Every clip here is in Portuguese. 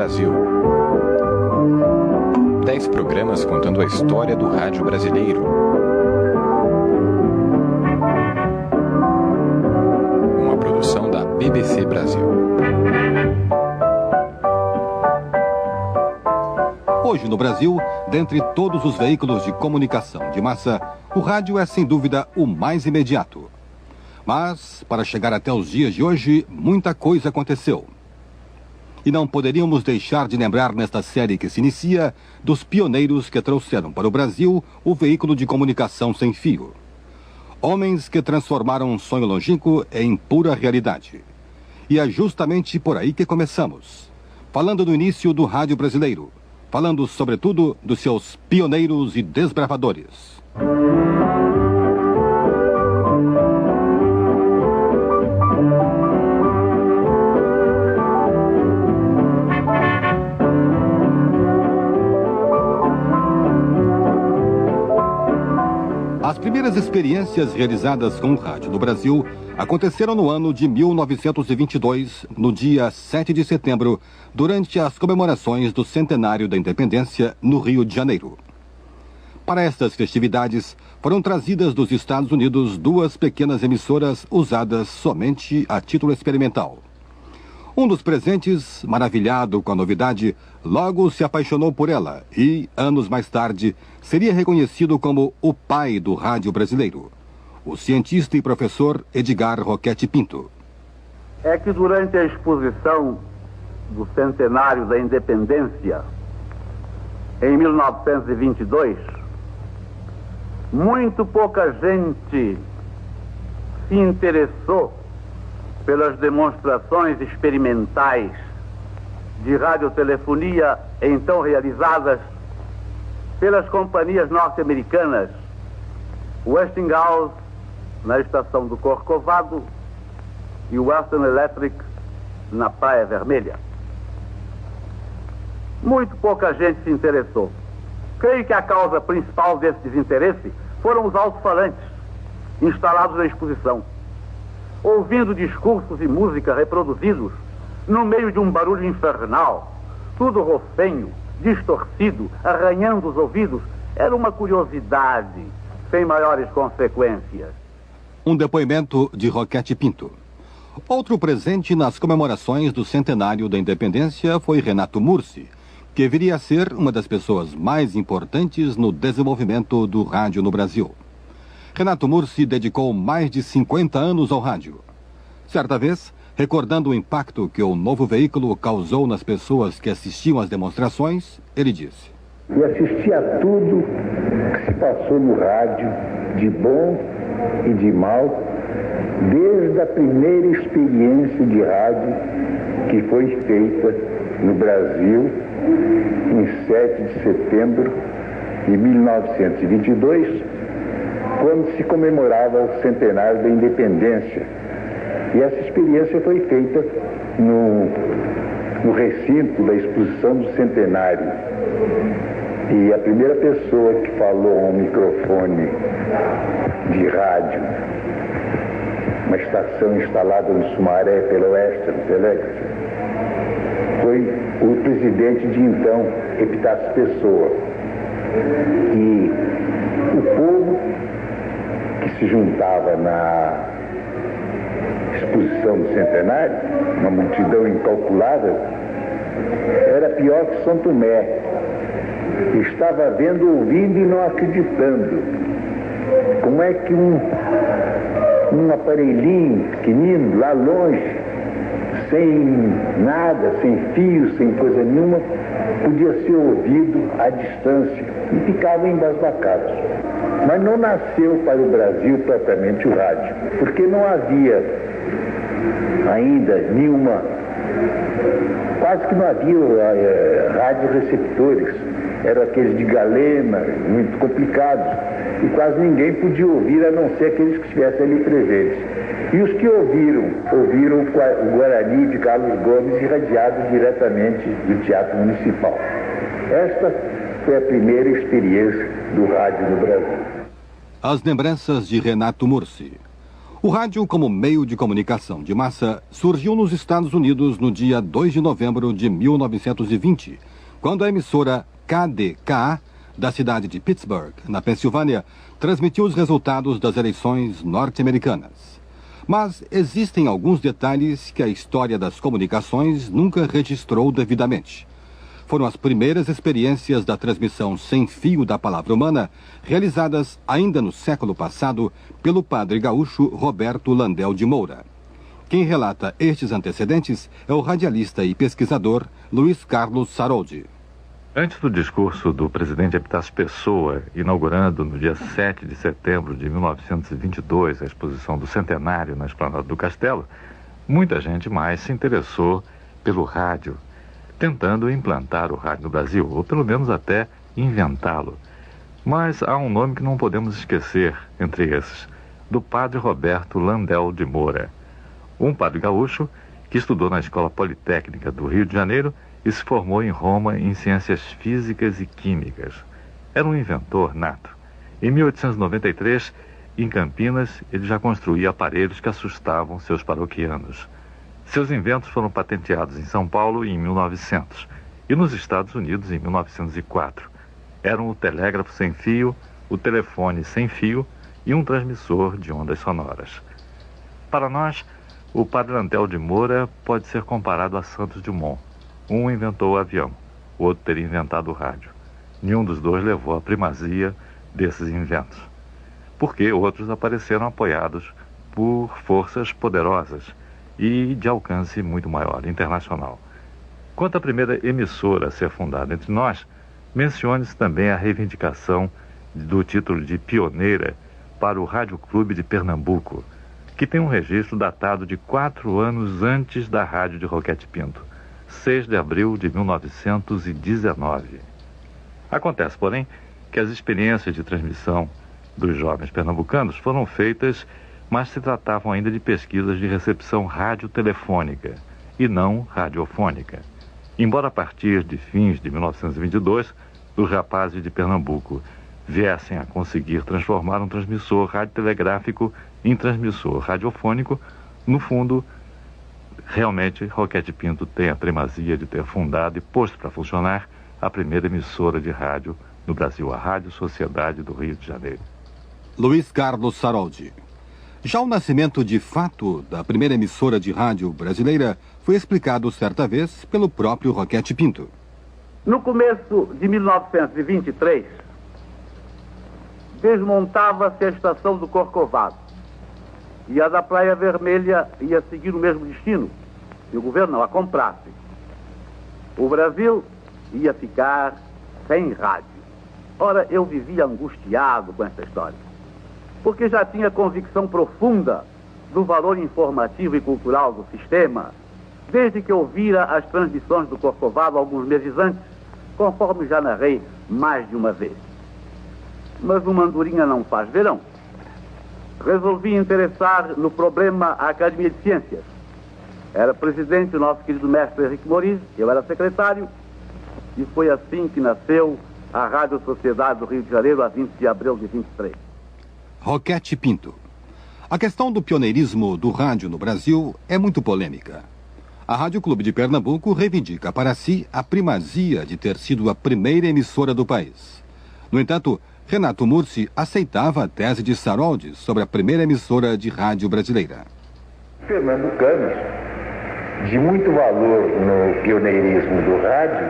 Brasil. 10 programas contando a história do rádio brasileiro. Uma produção da BBC Brasil. Hoje no Brasil, dentre todos os veículos de comunicação de massa, o rádio é sem dúvida o mais imediato. Mas, para chegar até os dias de hoje, muita coisa aconteceu. E não poderíamos deixar de lembrar nesta série que se inicia dos pioneiros que trouxeram para o Brasil o veículo de comunicação sem fio. Homens que transformaram um sonho longínquo em pura realidade. E é justamente por aí que começamos, falando do início do rádio brasileiro, falando sobretudo dos seus pioneiros e desbravadores. As primeiras experiências realizadas com o rádio no Brasil aconteceram no ano de 1922, no dia 7 de setembro, durante as comemorações do centenário da independência no Rio de Janeiro. Para estas festividades, foram trazidas dos Estados Unidos 2 pequenas emissoras usadas somente a título experimental. Um dos presentes, maravilhado com a novidade, logo se apaixonou por ela e, anos mais tarde, seria reconhecido como o pai do rádio brasileiro, o cientista e professor Edgar Roquette Pinto. É que durante a exposição do centenário da independência, em 1922, muito pouca gente se interessou pelas demonstrações experimentais de radiotelefonia então realizadas pelas companhias norte-americanas Westinghouse na estação do Corcovado e Western Electric na Praia Vermelha. Muito pouca gente se interessou. Creio que a causa principal desse desinteresse foram os alto-falantes instalados na exposição, ouvindo discursos e música reproduzidos no meio de um barulho infernal, tudo rofenho, distorcido, arranhando os ouvidos. Era uma curiosidade, sem maiores consequências. Um depoimento de Roquette Pinto. Outro presente nas comemorações do centenário da independência foi Renato Mursi, que viria a ser uma das pessoas mais importantes no desenvolvimento do rádio no Brasil. Renato Mursi dedicou mais de 50 anos ao rádio. Certa vez, recordando o impacto que o novo veículo causou nas pessoas que assistiam às demonstrações, ele disse: Eu assisti a tudo que se passou no rádio, de bom e de mal, desde a primeira experiência de rádio que foi feita no Brasil, em 7 de setembro de 1922, quando se comemorava o centenário da independência. E essa experiência foi feita no recinto da exposição do centenário. E a primeira pessoa que falou a um microfone de rádio, uma estação instalada no Sumaré pela Western Electric, foi o presidente de então, Epitácio Pessoa. E o povo que se juntava na exposição do centenário, uma multidão incalculável, era pior que São Tomé. Estava vendo, ouvindo e não acreditando. Como é que um aparelhinho pequenino, lá longe, sem nada, sem fio, sem coisa nenhuma, podia ser ouvido à distância e ficavam embasbacados. Mas não nasceu para o Brasil propriamente o rádio, porque não havia ainda nenhuma, quase que não havia radioreceptores, eram aqueles de galena, muito complicados, e quase ninguém podia ouvir, a não ser aqueles que estivessem ali presentes. E os que ouviram o Guarani de Carlos Gomes, irradiado diretamente do Teatro Municipal. Esta foi a primeira experiência do rádio no Brasil. As lembranças de Renato Mursi. O rádio, como meio de comunicação de massa, surgiu nos Estados Unidos no dia 2 de novembro de 1920, quando a emissora KDKA, da cidade de Pittsburgh, na Pensilvânia, transmitiu os resultados das eleições norte-americanas. Mas existem alguns detalhes que a história das comunicações nunca registrou devidamente. Foram as primeiras experiências da transmissão sem fio da palavra humana, realizadas ainda no século passado pelo padre gaúcho Roberto Landel de Moura. Quem relata estes antecedentes é o radialista e pesquisador Luiz Carlos Saroldi. Antes do discurso do presidente Epitácio Pessoa, inaugurando no dia 7 de setembro de 1922 a exposição do centenário na Esplanada do Castelo, muita gente mais se interessou pelo rádio, tentando implantar o rádio no Brasil, ou pelo menos até inventá-lo. Mas há um nome que não podemos esquecer entre esses, do padre Roberto Landel de Moura, um padre gaúcho que estudou na Escola Politécnica do Rio de Janeiro e se formou em Roma em ciências físicas e químicas. Era um inventor nato. Em 1893, em Campinas, ele já construía aparelhos que assustavam seus paroquianos. Seus inventos foram patenteados em São Paulo em 1900 e nos Estados Unidos em 1904. Eram o telégrafo sem fio, o telefone sem fio e um transmissor de ondas sonoras. Para nós, o padre Landel de Moura pode ser comparado a Santos Dumont. Um inventou o avião, o outro teria inventado o rádio. Nenhum dos dois levou a primazia desses inventos, porque outros apareceram apoiados por forças poderosas e de alcance muito maior, internacional. Quanto à primeira emissora a ser fundada entre nós, mencione-se também a reivindicação do título de pioneira para o Rádio Clube de Pernambuco, que tem um registro datado de 4 anos antes da rádio de Roquete Pinto, 6 de abril de 1919. Acontece, porém, que as experiências de transmissão dos jovens pernambucanos foram feitas, mas se tratavam ainda de pesquisas de recepção radiotelefônica e não radiofônica. Embora a partir de fins de 1922, os rapazes de Pernambuco viessem a conseguir transformar um transmissor radiotelegráfico em transmissor radiofônico, no fundo, realmente, Roquete Pinto tem a primazia de ter fundado e posto para funcionar a primeira emissora de rádio no Brasil, a Rádio Sociedade do Rio de Janeiro. Luiz Carlos Saroldi. Já o nascimento de fato da primeira emissora de rádio brasileira foi explicado certa vez pelo próprio Roquete Pinto. No começo de 1923, desmontava-se a estação do Corcovado e a da Praia Vermelha ia seguir o mesmo destino, se o governo não a comprasse. O Brasil ia ficar sem rádio. Ora, eu vivia angustiado com essa história, porque já tinha convicção profunda do valor informativo e cultural do sistema, desde que ouvira as transmissões do Corcovado alguns meses antes, conforme já narrei mais de uma vez. Mas uma andorinha não faz verão. Resolvi interessar no problema a Academia de Ciências. Era presidente o nosso querido mestre Henrique Moriz, eu era secretário, e foi assim que nasceu a Rádio Sociedade do Rio de Janeiro, a 20 de abril de 23. Roquete Pinto. A questão do pioneirismo do rádio no Brasil é muito polêmica. A Rádio Clube de Pernambuco reivindica para si a primazia de ter sido a primeira emissora do país. No entanto, Renato Mursi aceitava a tese de Saroldi sobre a primeira emissora de rádio brasileira. Pernambucanos, de muito valor no pioneirismo do rádio,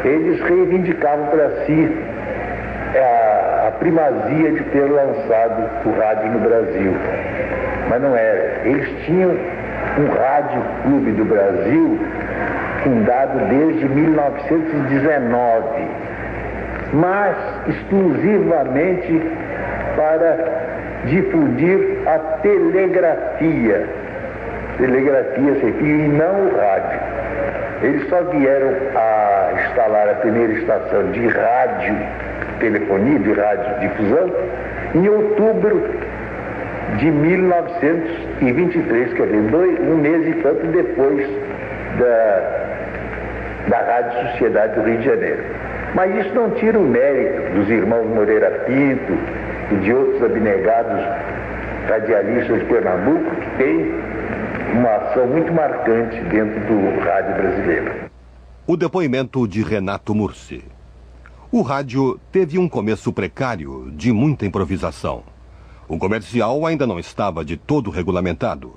eles reivindicavam para si a primazia de ter lançado o rádio no Brasil. Mas não era. Eles tinham um Rádio Clube do Brasil fundado desde 1919. Mas exclusivamente para difundir a telegrafia sem fio e não o rádio. Eles só vieram a instalar a primeira estação de rádio telefonia, de radiodifusão, em outubro de 1923, quer dizer, um mês e tanto depois da Rádio Sociedade do Rio de Janeiro. Mas isso não tira o mérito dos irmãos Moreira Pinto e de outros abnegados radialistas de Pernambuco, que tem uma ação muito marcante dentro do rádio brasileiro. O depoimento de Renato Mursi. O rádio teve um começo precário, de muita improvisação. O comercial ainda não estava de todo regulamentado.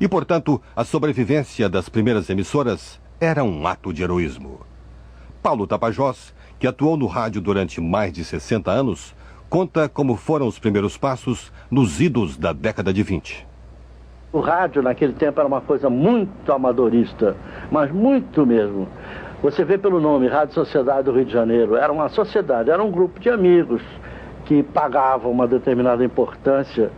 E, portanto, a sobrevivência das primeiras emissoras era um ato de heroísmo. Paulo Tapajós, que atuou no rádio durante mais de 60 anos, conta como foram os primeiros passos nos idos da década de 20. O rádio naquele tempo era uma coisa muito amadorista, mas muito mesmo. Você vê pelo nome, Rádio Sociedade do Rio de Janeiro, era uma sociedade, era um grupo de amigos que pagavam uma determinada importância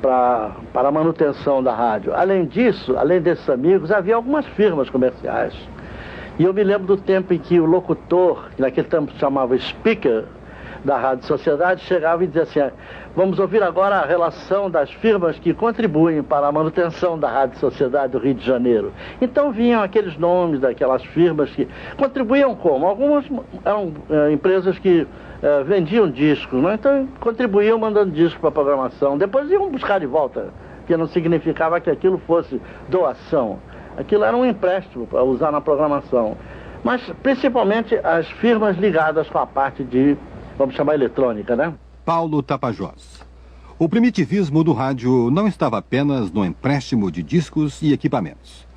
para a manutenção da rádio. Além disso, além desses amigos, havia algumas firmas comerciais. E eu me lembro do tempo em que o locutor, que naquele tempo se chamava speaker da Rádio Sociedade, chegava e dizia assim: vamos ouvir agora a relação das firmas que contribuem para a manutenção da Rádio Sociedade do Rio de Janeiro. Então vinham aqueles nomes daquelas firmas que contribuíam como? Algumas eram empresas que vendiam discos, né? Então contribuíam mandando discos para a programação. Depois iam buscar de volta, que não significava que aquilo fosse doação. Aquilo era um empréstimo para usar na programação. Mas principalmente as firmas ligadas com a parte de, vamos chamar, eletrônica, né? Paulo Tapajós. O primitivismo do rádio não estava apenas no empréstimo de discos e equipamentos.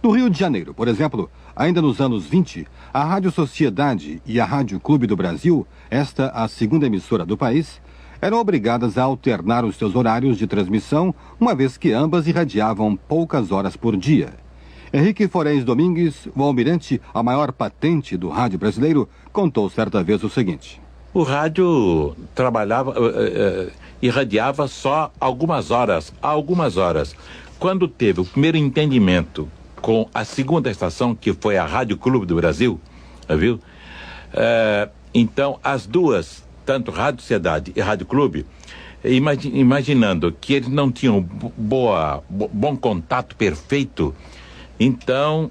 No Rio de Janeiro, por exemplo, ainda nos anos 20, a Rádio Sociedade e a Rádio Clube do Brasil, esta a segunda emissora do país, eram obrigadas a alternar os seus horários de transmissão, uma vez que ambas irradiavam poucas horas por dia. Henrique Forens Domingues, o almirante, a maior patente do rádio brasileiro, contou certa vez o seguinte: o rádio irradiava só algumas horas. Quando teve o primeiro entendimento com a segunda estação, que foi a Rádio Clube do Brasil, viu? Então, as duas, tanto Rádio Sociedade e Rádio Clube, imaginando que eles não tinham bom contato perfeito, então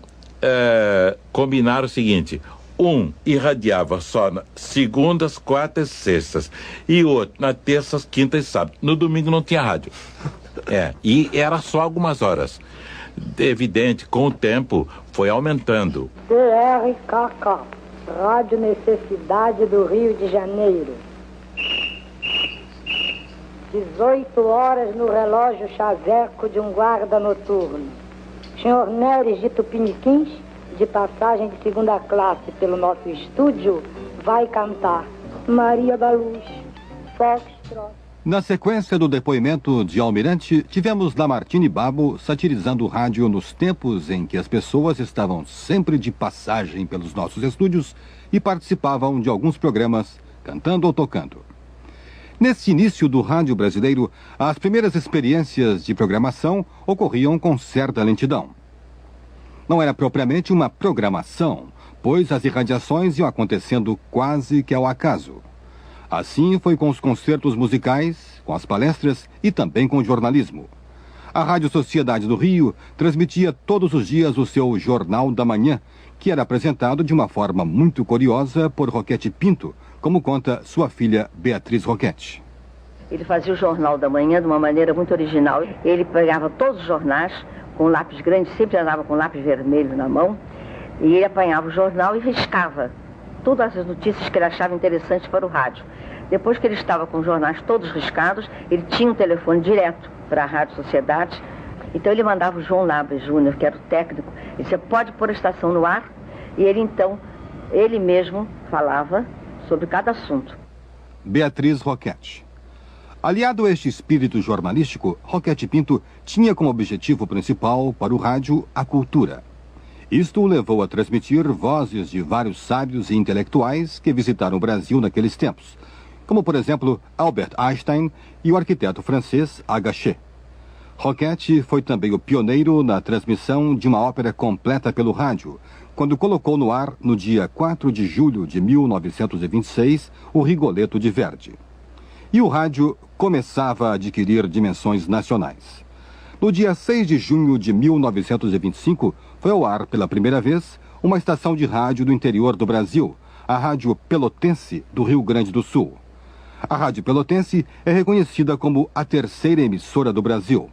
combinaram o seguinte: um irradiava só nas segundas, quartas e sextas, e outro nas terças, quintas e sábados. No domingo não tinha rádio. E era só algumas horas. Evidente, com o tempo, foi aumentando. DRKK, Rádio Necessidade do Rio de Janeiro. 18 horas no relógio chaveco de um guarda noturno. Senhor Neres de Tupiniquins, de passagem de segunda classe pelo nosso estúdio, vai cantar Maria da Luz, Foxtrot. Na sequência do depoimento de Almirante, tivemos Lamartine Babo satirizando o rádio nos tempos em que as pessoas estavam sempre de passagem pelos nossos estúdios e participavam de alguns programas, cantando ou tocando. Nesse início do rádio brasileiro, as primeiras experiências de programação ocorriam com certa lentidão. Não era propriamente uma programação, pois as irradiações iam acontecendo quase que ao acaso. Assim foi com os concertos musicais, com as palestras e também com o jornalismo. A Rádio Sociedade do Rio transmitia todos os dias o seu Jornal da Manhã, que era apresentado de uma forma muito curiosa por Roquete Pinto, como conta sua filha Beatriz Roquete. Ele fazia o Jornal da Manhã de uma maneira muito original. Ele pegava todos os jornais com lápis grande, sempre andava com lápis vermelho na mão, e ele apanhava o jornal e riscava todas as notícias que ele achava interessantes para o rádio. Depois que ele estava com os jornais todos riscados, ele tinha um telefone direto para a Rádio Sociedade. Então ele mandava o João Labres Júnior, que era o técnico, e disse: pode pôr a estação no ar? E ele então, ele mesmo falava sobre cada assunto. Beatriz Roquete. Aliado a este espírito jornalístico, Roquete Pinto tinha como objetivo principal para o rádio a cultura. Isto o levou a transmitir vozes de vários sábios e intelectuais que visitaram o Brasil naqueles tempos, como, por exemplo, Albert Einstein e o arquiteto francês Agache. Roquete foi também o pioneiro na transmissão de uma ópera completa pelo rádio, quando colocou no ar, no dia 4 de julho de 1926, o Rigoletto de Verdi. E o rádio começava a adquirir dimensões nacionais. No dia 6 de junho de 1925, foi ao ar pela primeira vez uma estação de rádio do interior do Brasil, a Rádio Pelotense do Rio Grande do Sul. A Rádio Pelotense é reconhecida como a terceira emissora do Brasil.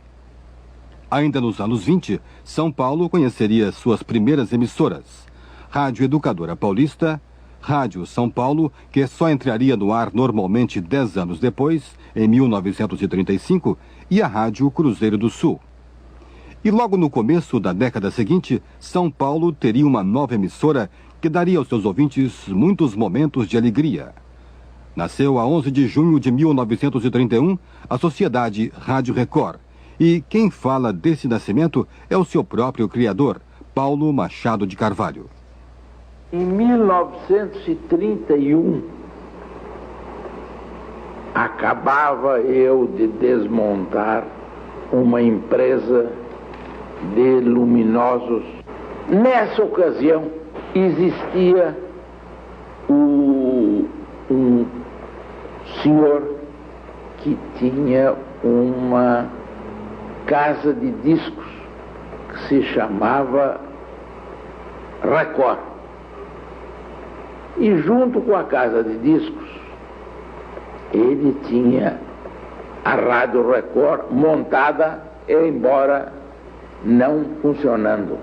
Ainda nos anos 20, São Paulo conheceria suas primeiras emissoras. Rádio Educadora Paulista, Rádio São Paulo, que só entraria no ar normalmente 10 anos depois, em 1935, e a Rádio Cruzeiro do Sul. E logo no começo da década seguinte, São Paulo teria uma nova emissora que daria aos seus ouvintes muitos momentos de alegria. Nasceu a 11 de junho de 1931 a Sociedade Rádio Record. E quem fala desse nascimento é o seu próprio criador, Paulo Machado de Carvalho. Em 1931, acabava eu de desmontar uma empresa de luminosos. Nessa ocasião, existia um senhor que tinha uma casa de discos que se chamava Record. E junto com a casa de discos, ele tinha a Rádio Record montada, embora não funcionando.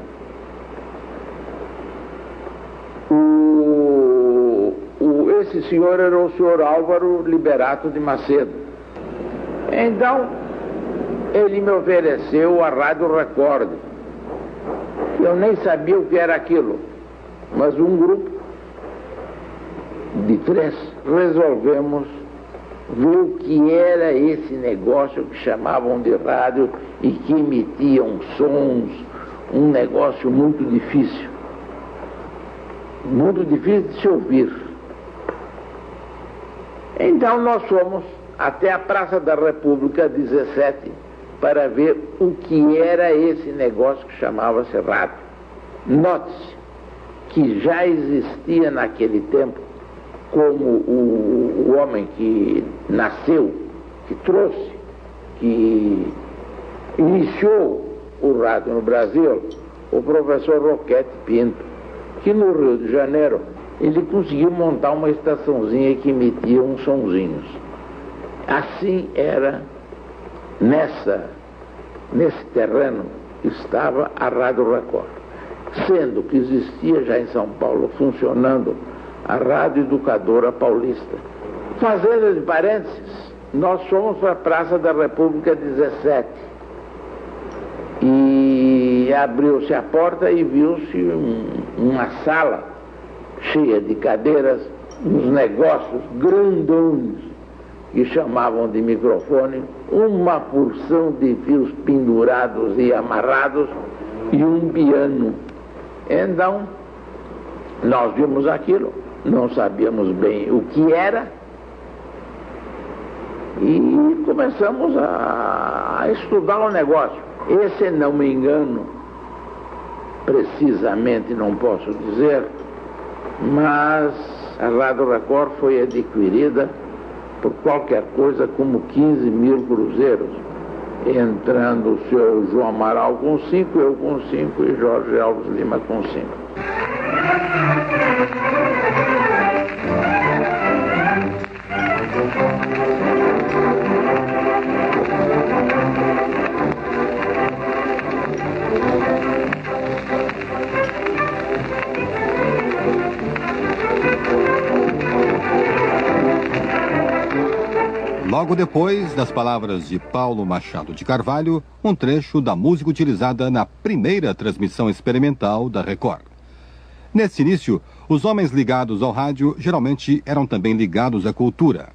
Esse senhor era o senhor Álvaro Liberato de Macedo. Então, ele me ofereceu a Rádio Record. Eu nem sabia o que era aquilo, mas um grupo de 3 resolvemos ver o que era esse negócio que chamavam de rádio e que emitiam sons, um negócio muito difícil de se ouvir. Então nós fomos até a Praça da República 17 para ver o que era esse negócio que chamava-se rádio. Note-se que já existia naquele tempo, como o homem que nasceu, que trouxe, que iniciou o rádio no Brasil, o professor Roquete Pinto, que no Rio de Janeiro ele conseguiu montar uma estaçãozinha que emitia uns sonzinhos. Assim era, nesse terreno estava a Rádio Record, sendo que existia já em São Paulo funcionando a Rádio Educadora Paulista. Fazendo de parênteses, nós fomos para a Praça da República 17 e abriu-se a porta e viu-se uma sala cheia de cadeiras, uns negócios grandões que chamavam de microfone, uma porção de fios pendurados e amarrados e um piano. Então, nós vimos aquilo, não sabíamos bem o que era e começamos a estudar o negócio. Esse, não me engano, precisamente não posso dizer, mas a Rádio Record foi adquirida por qualquer coisa como 15 mil cruzeiros, entrando o senhor João Amaral com 5, eu com 5 e Jorge Alves Lima com 5. Logo depois das palavras de Paulo Machado de Carvalho, um trecho da música utilizada na primeira transmissão experimental da Record. Nesse início, os homens ligados ao rádio geralmente eram também ligados à cultura.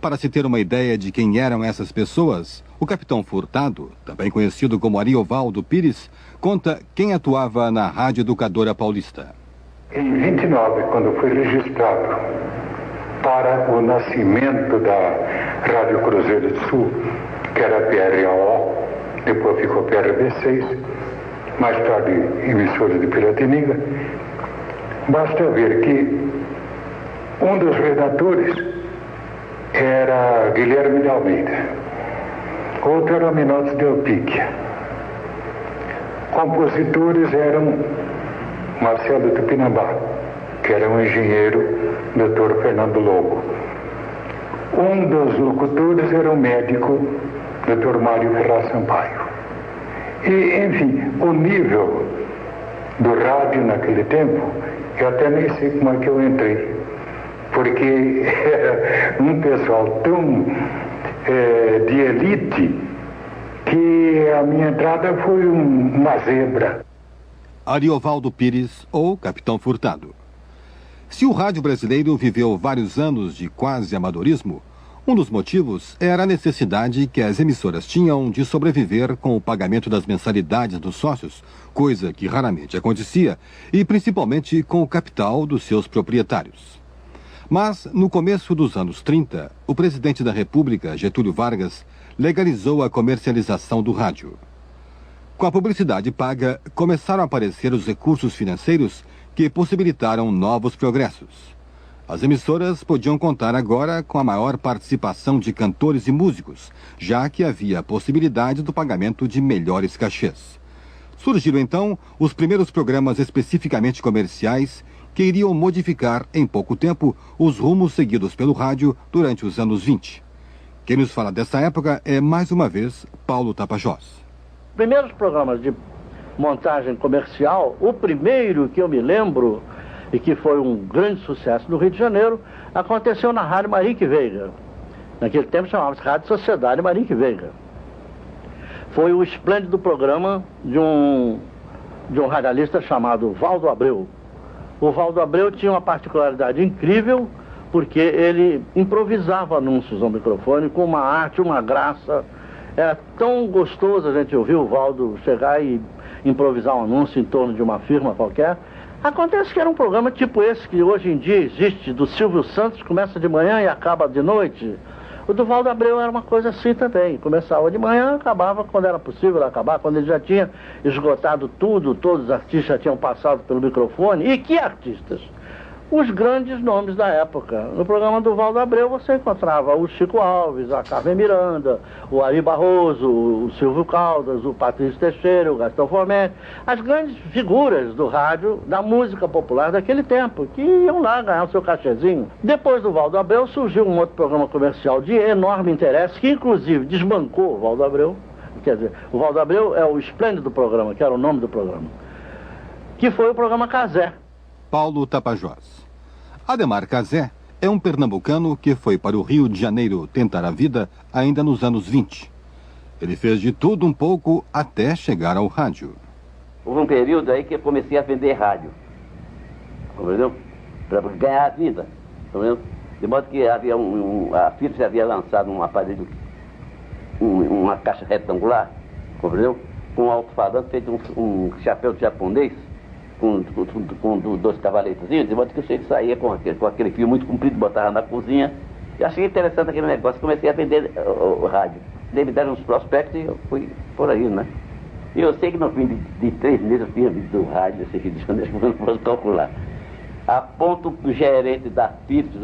Para se ter uma ideia de quem eram essas pessoas, o capitão Furtado, também conhecido como Ariovaldo Pires, conta quem atuava na Rádio Educadora Paulista. Em 29, quando foi registrado para o nascimento da Rádio Cruzeiro do Sul, que era PRAO, depois ficou PRB6, mais tarde emissora de Piratininga, basta ver que um dos redatores era Guilherme de Almeida, outro era Minotti de Alpíquia. Compositores eram Marcelo Tupinambá, que era um engenheiro, Dr. Fernando Lobo. Um dos locutores era o médico Dr. Mário Ferraz Sampaio. E, enfim, o nível do rádio naquele tempo, eu até nem sei como é que eu entrei, porque era um pessoal tão de elite que a minha entrada foi uma zebra. Ariovaldo Pires, ou Capitão Furtado. Se o rádio brasileiro viveu vários anos de quase amadorismo, um dos motivos era a necessidade que as emissoras tinham de sobreviver com o pagamento das mensalidades dos sócios, coisa que raramente acontecia, e principalmente com o capital dos seus proprietários. Mas, no começo dos anos 30, o presidente da República, Getúlio Vargas, legalizou a comercialização do rádio. Com a publicidade paga, começaram a aparecer os recursos financeiros que possibilitaram novos progressos. As emissoras podiam contar agora com a maior participação de cantores e músicos, já que havia a possibilidade do pagamento de melhores cachês. Surgiram então os primeiros programas especificamente comerciais que iriam modificar em pouco tempo os rumos seguidos pelo rádio durante os anos 20. Quem nos fala dessa época é, mais uma vez, Paulo Tapajós. Primeiros programas de montagem comercial, o primeiro que eu me lembro e que foi um grande sucesso no Rio de Janeiro, aconteceu na Rádio Marique Veiga. Naquele tempo chamava-se Rádio Sociedade Marique Veiga. Foi o esplêndido programa de um radialista chamado Valdo Abreu. O Valdo Abreu tinha uma particularidade incrível, porque ele improvisava anúncios ao microfone com uma arte, uma graça. Era tão gostoso a gente ouvir o Valdo chegar e improvisar um anúncio em torno de uma firma qualquer. Acontece que era um programa tipo esse que hoje em dia existe, do Silvio Santos, começa de manhã e acaba de noite. O do Valdo Abreu era uma coisa assim também, começava de manhã, acabava quando era possível acabar, quando ele já tinha esgotado tudo, todos os artistas já tinham passado pelo microfone. E que artistas? Os grandes nomes da época. No programa do Valdo Abreu você encontrava o Chico Alves, a Carmen Miranda, o Ari Barroso, o Silvio Caldas, o Patrício Teixeira, o Gastão Formente, as grandes figuras do rádio, da música popular daquele tempo, que iam lá ganhar o seu cachezinho. Depois do Valdo Abreu surgiu um outro programa comercial de enorme interesse, que inclusive desbancou o Valdo Abreu. Quer dizer, o Valdo Abreu é o esplêndido programa, que era o nome do programa, que foi o programa Cazé. Paulo Tapajós. Ademar Cazé é um pernambucano que foi para o Rio de Janeiro tentar a vida ainda nos anos 20. Ele fez de tudo um pouco até chegar ao rádio. Houve um período aí que eu comecei a vender rádio, entendeu? Para ganhar a vida, entendeu? De modo que havia a Philips havia lançado um aparelho, uma caixa retangular, entendeu? Com um alto-falante feito um chapéu de japonês, com dois cavaletezinhos, de modo que eu saía com aquele fio muito comprido, botava na cozinha. Eu achei interessante aquele negócio, comecei a vender o rádio. Daí me deram uns prospectos e eu fui por aí, né? E eu sei que no fim de 3 meses eu tinha vendido o rádio, esse Rio de Janeiro, não posso calcular. A ponto do gerente da Philips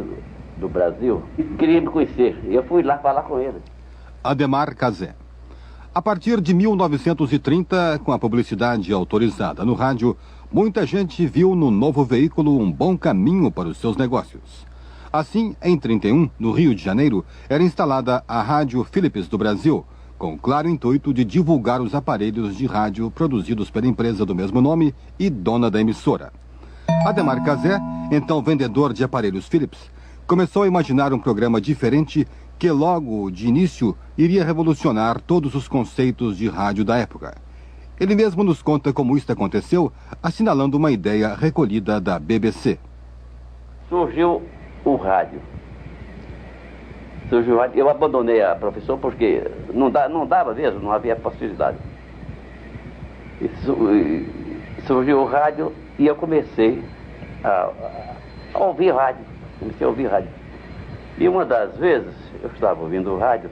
do Brasil queria me conhecer. E eu fui lá falar com ele. Ademar Cazé. A partir de 1930, com a publicidade autorizada no rádio, muita gente viu no novo veículo um bom caminho para os seus negócios. Assim, em 31, no Rio de Janeiro, era instalada a Rádio Philips do Brasil, com o claro intuito de divulgar os aparelhos de rádio produzidos pela empresa do mesmo nome e dona da emissora. Ademar Cazé, então vendedor de aparelhos Philips, começou a imaginar um programa diferente que logo de início iria revolucionar todos os conceitos de rádio da época. Ele mesmo nos conta como isso aconteceu, assinalando uma ideia recolhida da BBC. Surgiu o rádio. Eu abandonei a profissão porque não dava mesmo, não havia possibilidade. Surgiu o rádio e eu comecei a ouvir rádio. E uma das vezes eu estava ouvindo o rádio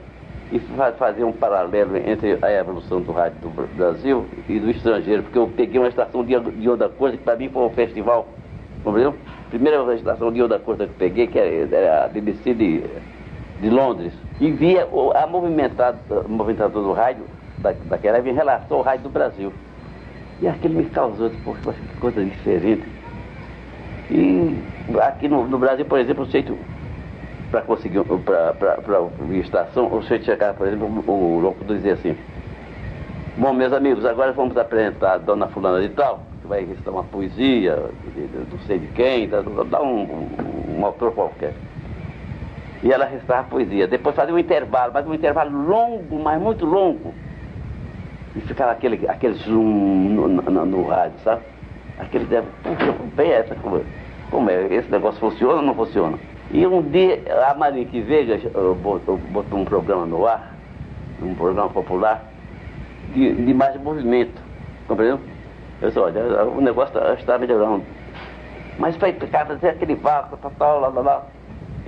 e fazia um paralelo entre a evolução do rádio do Brasil e do estrangeiro, porque eu peguei uma estação de onda curta, que para mim foi um festival, entendeu? Primeira estação de onda curta que eu peguei, que era a BBC de Londres, e via a movimentação do rádio daquela em relação ao rádio do Brasil. E aquilo me causou, poxa, que coisa diferente. E aqui no Brasil, por exemplo, o jeito para conseguir, para ouvir estação, você chegava, por exemplo, o locutor dizia assim: bom, meus amigos, agora vamos apresentar a dona fulana de tal, que vai recitar uma poesia, não sei de quem, dá um autor qualquer. E ela recitava a poesia. Depois fazia um intervalo, mas um intervalo longo, mas muito longo. E ficava aquele zoom no rádio, sabe? Aquele bem essa coisa. Como é? Esse negócio funciona ou não funciona? E um dia a Marique Veiga botou um programa no ar, um programa popular, de mais movimento. Compreendeu? Eu disse, olha, o negócio está melhorando. Mas vai fazer aquele vácuo, tal, lá.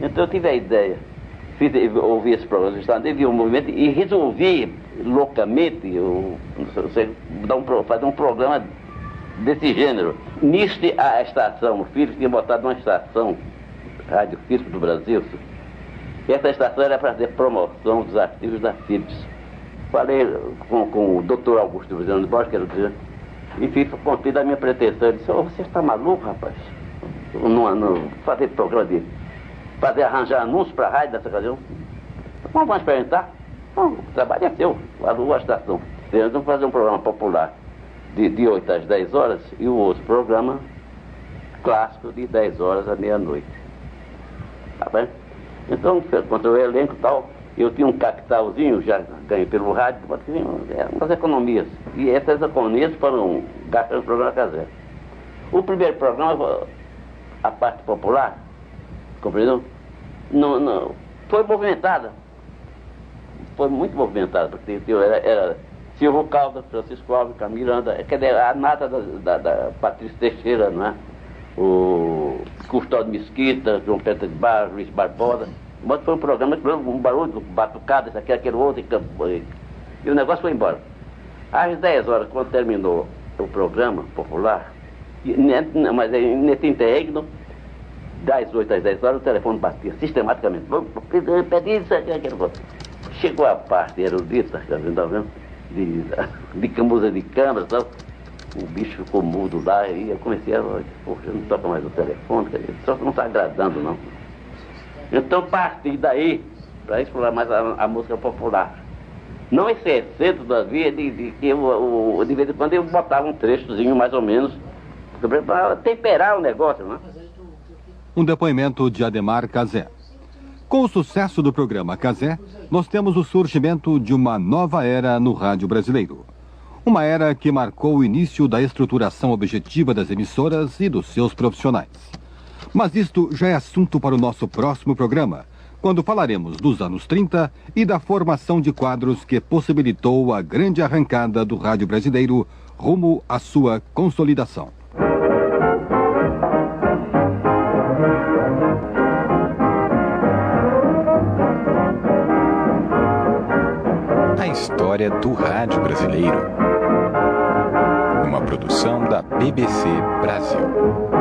Então eu tive a ideia, ouvi esse programa, vi o movimento e resolvi loucamente fazer um programa desse gênero. Nisso a estação, o Philips tinha botado uma estação, Rádio Philips do Brasil, e essa estação era para fazer promoção dos artigos da Philips. Falei com o doutor Augusto Viziano de Borges, que era o presidente, e contei da minha pretensão. Ele disse, você está maluco, rapaz? Não fazer programa de... arranjar anúncios para a rádio dessa ocasião. Vamos experimentar. Não, o trabalho é seu, alugou a estação. Vamos fazer um programa popular de 8 às 10 horas e o outro programa clássico de 10 horas à meia-noite. Tá bem? Então, quanto ao elenco e tal, eu tinha um capitalzinho, já ganhei pelo rádio, umas economias. E essas economias foram gastas no programa Casé. O primeiro programa, a parte popular, compreendeu? Não, foi movimentada. Foi muito movimentada, porque era Silvio Caldas, Francisco Alves, Camila Miranda, a nata da Patrícia Teixeira, não é? O Custódio Mesquita, João Pedro de Barros, Luiz Barbosa. Mas foi um programa, um barulho, batucada, isso aqui, aquele outro, e o negócio foi embora. Às 10 horas, quando terminou o programa popular, mas nesse interregno, das 8 às 10 horas, o telefone batia sistematicamente. Pedi isso aqui, aquele outro. Chegou a parte erudita, tá vendo? De música de câmara e tal. O bicho ficou mudo lá e eu comecei a... Poxa, não toca mais o telefone, só não está agradando, não. Então, parti daí para explorar mais a música popular. Não esquecendo da via de que de vez em quando eu botava um trechozinho mais ou menos para temperar o negócio, não é? Um depoimento de Ademar Cazé. Com o sucesso do programa Cazé, nós temos o surgimento de uma nova era no rádio brasileiro. Uma era que marcou o início da estruturação objetiva das emissoras e dos seus profissionais. Mas isto já é assunto para o nosso próximo programa, quando falaremos dos anos 30 e da formação de quadros que possibilitou a grande arrancada do rádio brasileiro rumo à sua consolidação. A história do rádio brasileiro. Uma produção da BBC Brasil.